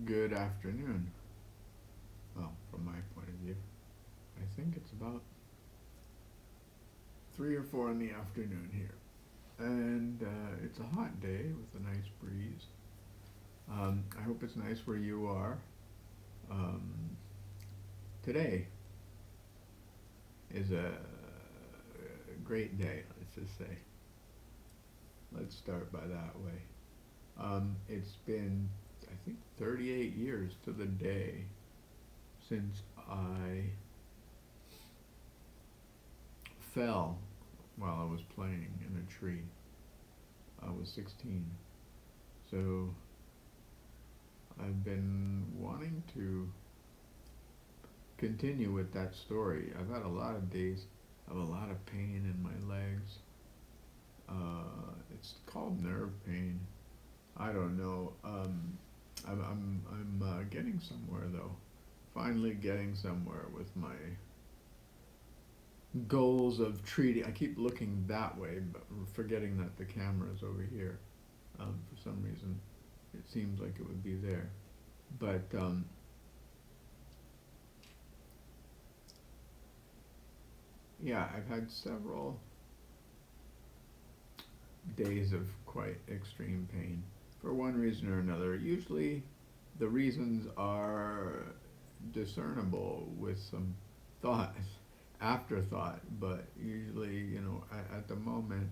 Good afternoon. Well, from my point of view, I think it's about 3 or 4 in the afternoon here. And it's a hot day with a nice breeze. I hope it's nice where you are. Um, Today is a great day, let's just say. Let's start by that way. It's been, I think, 38 years to the day since I fell while I was playing in a tree. I was 16. So I've been wanting to continue with that story. I've had a lot of days of a lot of pain in my legs. It's called nerve pain. I don't know. I'm getting somewhere though. Finally getting somewhere with my goals of treating. I keep looking that way, but forgetting that the camera is over here. For some reason, it seems like it would be there. But yeah, I've had several days of quite extreme pain for one reason or another. Usually, the reasons are discernible with some thought, afterthought, but usually, at the moment,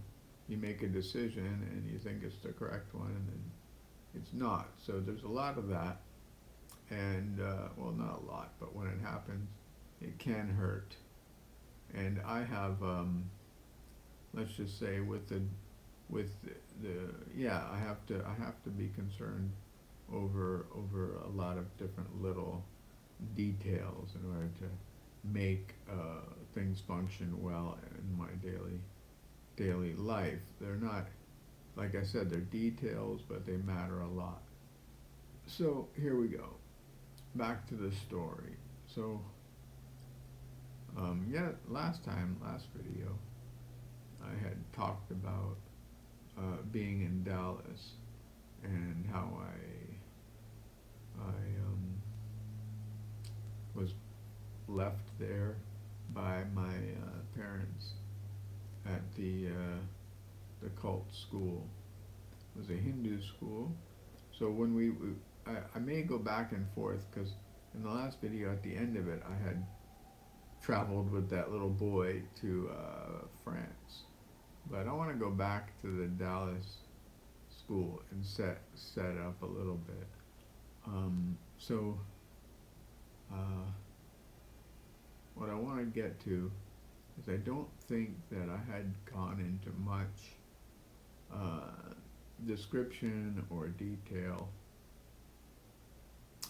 you make a decision and you think it's the correct one, and then it's not. So there's a lot of that, and well, not a lot, but when it happens, it can hurt. And I have, let's just say, with the yeah, I have to be concerned over a lot of different little details in order to make things function well in my daily life. They're not, like I said, they're details, but they matter a lot. So here we go. Back to the story. So yeah, last video, I had talked about being in Dallas and how I was left there by my parents at the cult school. It was a Hindu school. So when I may go back and forth because in the last video at the end of it, I had traveled with that little boy to France. But I want to go back to the Dallas school and set up a little bit. So what I want to get to is I don't think that I had gone into much description or detail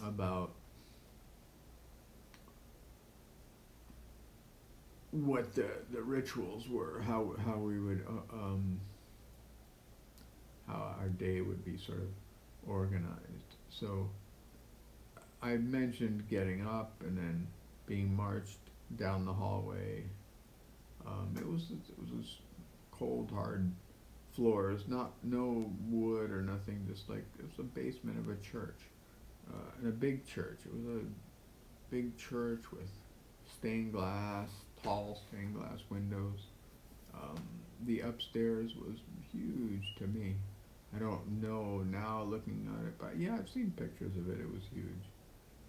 about what the rituals were, how we would how our day would be sort of organized. So I mentioned getting up and then being marched down the hallway. It was this cold, hard floors, not no wood or nothing, just like it was a basement of a church, and a big church. It was a big church with stained glass, tall stained glass windows. Um, the upstairs was huge to me. I don't know now looking at it, but yeah, I've seen pictures of it. It was huge.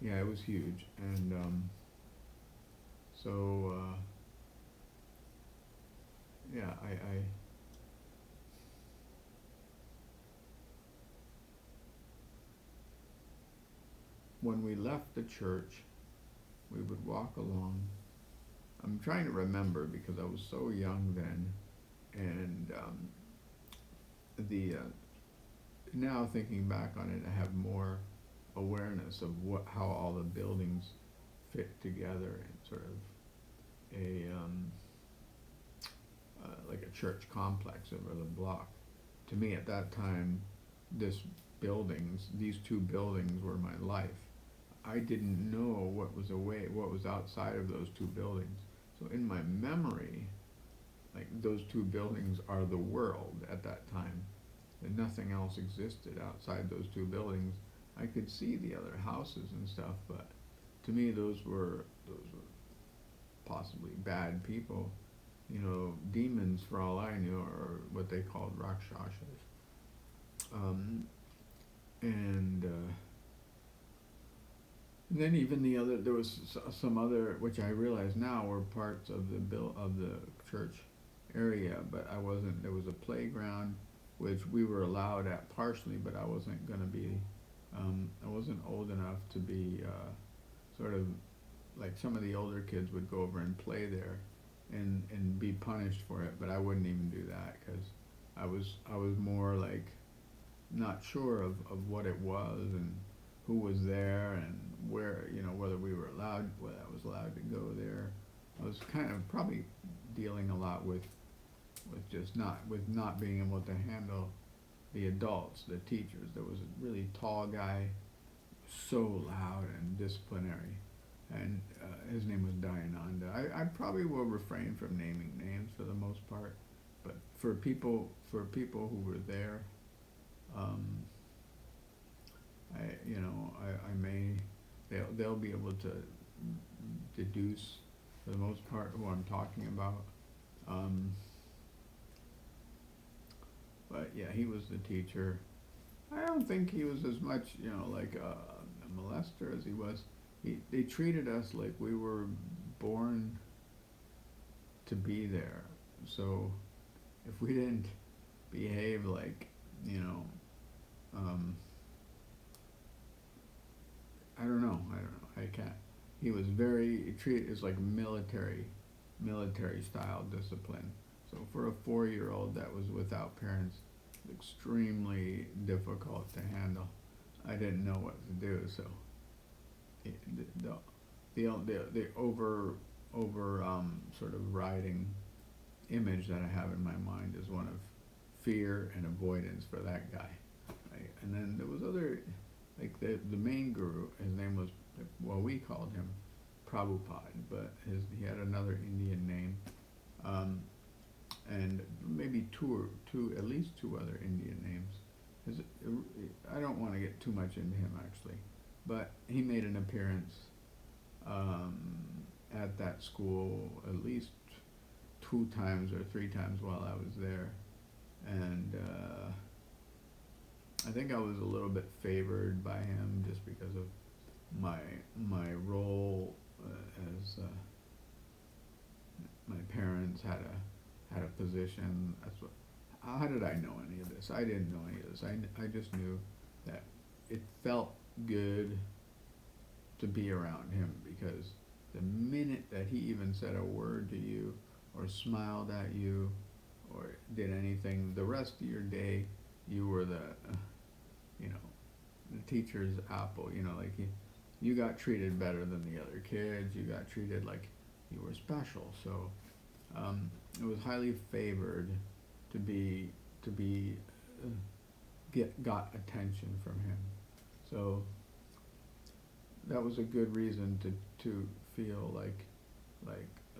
Yeah, it was huge, and so yeah, I when we left the church, we would walk along. I'm trying to remember because I was so young then, and the now thinking back on it, I have more awareness of how all the buildings fit together in sort of a like a church complex over the block. To me, at that time, these two buildings were my life. I didn't know what was outside of those two buildings. So in my memory, like those two buildings are the world at that time, and nothing else existed outside those two buildings. I could see the other houses and stuff, but to me those were possibly bad people, demons for all I knew, or what they called rakshasas. Um, and then even there was some other, which I realize now were parts of the church area, but I wasn't. There was a playground, which we were allowed at partially, but I wasn't going to be. I wasn't old enough to be sort of like some of the older kids would go over and play there, and be punished for it. But I wouldn't even do that because I was more like not sure of what it was and who was there and where, whether whether I was allowed to go there. I was kind of probably dealing a lot with not being able to handle the adults, the teachers. There was a really tall guy, so loud and disciplinary, and his name was Dayananda. I probably will refrain from naming names for the most part, but for people who were there, um, I may, they'll be able to deduce for the most part who I'm talking about. Um, but yeah, he was the teacher. I don't think he was as much, like a molester as he was. They treated us like we were born to be there. So if we didn't behave like, you know, um, I can't. He was very treated as like military style discipline. So for a 4-year old that was without parents, extremely difficult to handle. I didn't know what to do, so it, the over sort of riding image that I have in my mind is one of fear and avoidance for that guy. Right? And then there was other, like the main guru. His name was, well, we called him Prabhupada, but he had another Indian name, and maybe at least two other Indian names. I don't want to get too much into him actually, but he made an appearance um, at that school at least 2 times or 3 times while I was there, and I think I was a little bit favored by him just because of my role as my parents had a position. That's what. How did I know any of this? I didn't know any of this. I just knew that it felt good to be around him because the minute that he even said a word to you or smiled at you or did anything, the rest of your day you were you know, the teacher's apple. Like you got treated better than the other kids. You got treated like you were special. So it was highly favored to got attention from him. So that was a good reason to feel like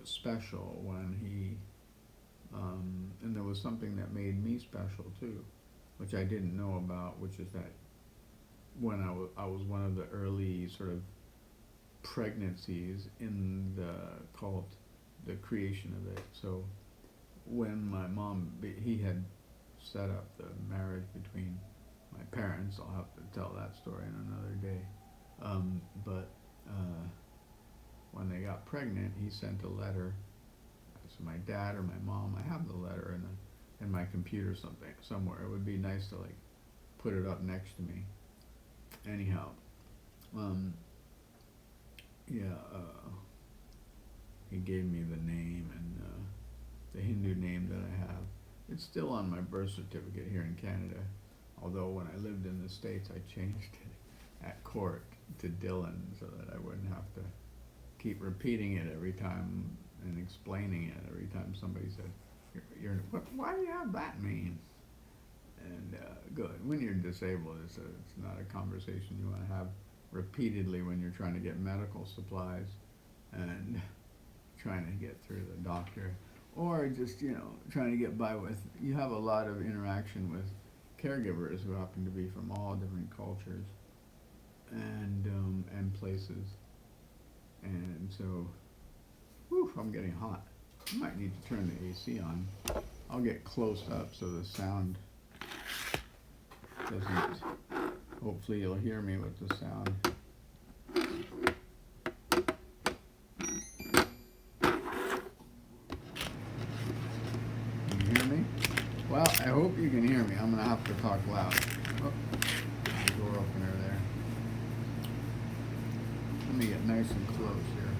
special when he and there was something that made me special too, which I didn't know about, which is that when I was one of the early sort of pregnancies in the cult, the creation of it. So when my mom, he had set up the marriage between my parents. I'll have to tell that story in another day. But when they got pregnant, he sent a letter to my dad or my mom. I have the letter in my computer somewhere. It would be nice to like put it up next to me. Anyhow, yeah, he gave me the name and the Hindu name that I have. It's still on my birth certificate here in Canada, although when I lived in the States I changed it at court to Dylan so that I wouldn't have to keep repeating it every time and explaining it every time somebody said, why do you have that name? And good. When you're disabled, it's not a conversation you want to have repeatedly when you're trying to get medical supplies and trying to get through the doctor, or just trying to get by with. You have a lot of interaction with caregivers who happen to be from all different cultures, places. And so, whew, I'm getting hot. I might need to turn the AC on. I'll get close up so the sound doesn't, hopefully you'll hear me with the sound. Can you hear me? Well, I hope you can hear me. I'm gonna have to talk loud. Oh, the door opener there. Let me get nice and close here.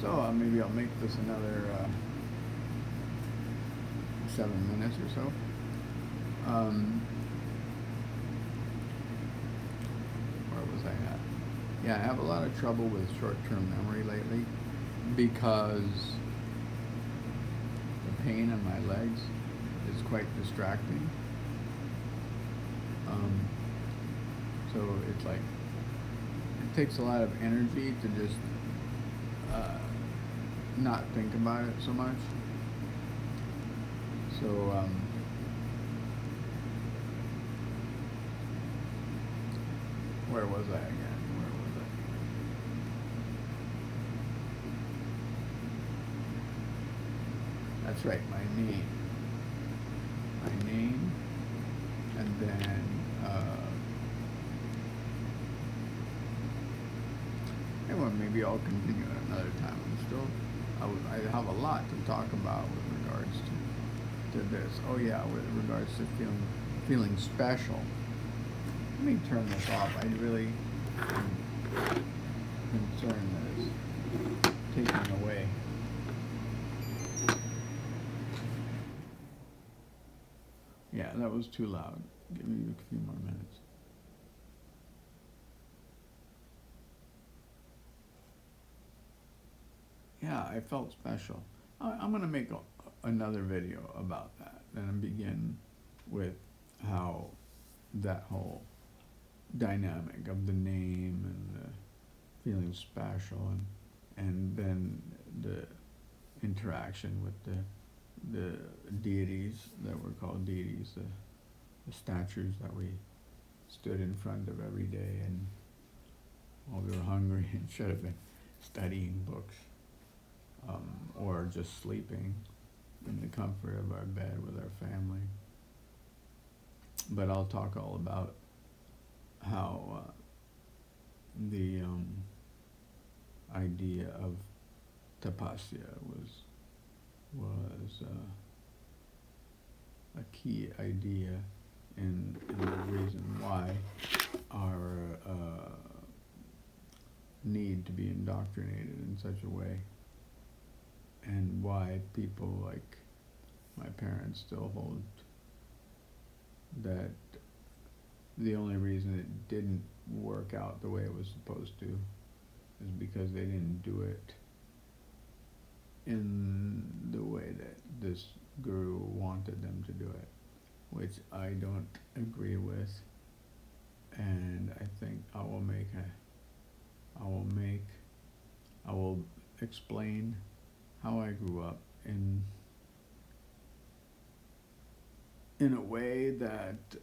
So maybe I'll make this another 7 minutes or so. Where was I at? Yeah, I have a lot of trouble with short-term memory lately because the pain in my legs is quite distracting. So it's like, it takes a lot of energy to just not think about it so much. So where was I again? Where was I? That's right, my name. My name, and then anyway, maybe I'll continue at another time. I have a lot to talk about with regards to this. Oh yeah, with regards to feeling special. Let me turn this off. I really am concerned that it's taking away. Yeah, that was too loud. Give me a few more minutes. Yeah, I felt special. I'm going to make another video about that and begin with how that whole dynamic of the name and the feeling special and then the interaction with the deities that were called deities, the statues that we stood in front of every day and while we were hungry and should have been studying books. Or just sleeping in the comfort of our bed with our family. But I'll talk all about how the idea of tapasya was a key idea in the reason why our need to be indoctrinated in such a way. And why people like my parents still hold that the only reason it didn't work out the way it was supposed to is because they didn't do it in the way that this guru wanted them to do it, which I don't agree with. And I think I will explain how I grew up in a way that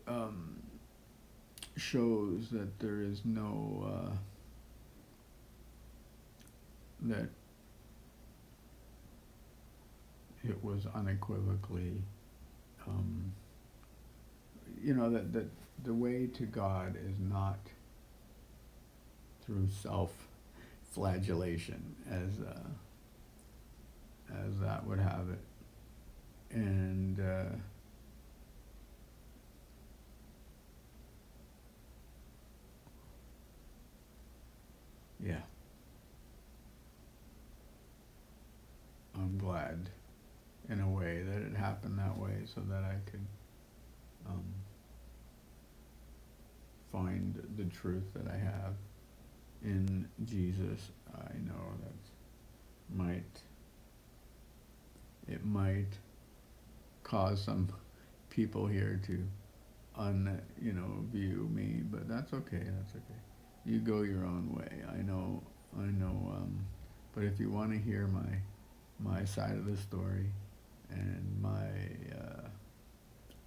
shows that there is no that it was unequivocally that the way to God is not through self-flagellation as that would have it. And yeah, I'm glad in a way that it happened that way so that I could find the truth that I have in Jesus. I know that it might cause some people here to view me, but that's okay. You go your own way. I know. But if you want to hear my side of the story and my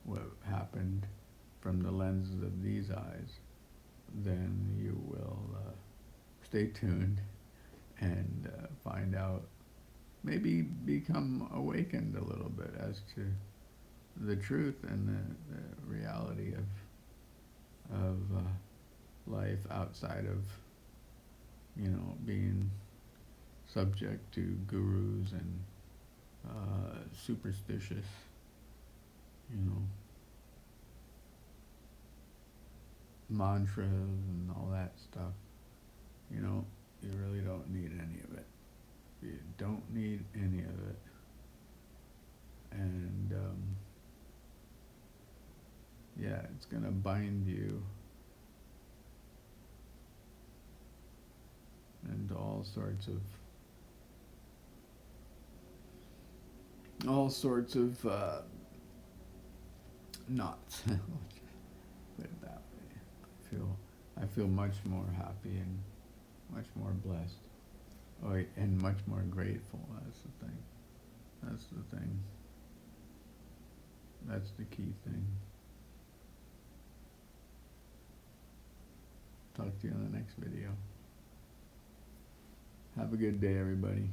what happened from the lenses of these eyes, then you will stay tuned and find out, maybe become awakened a little bit as to the truth and the reality of life outside of, being subject to gurus and superstitious, mantras and all that stuff. You really don't need any of it. You don't need any of it. And yeah, it's going to bind you into all sorts of knots. Let's put it that way. I feel much more happy and much more blessed. Oh, and much more grateful. That's the thing. That's the thing. That's the key thing. Talk to you in the next video. Have a good day, everybody.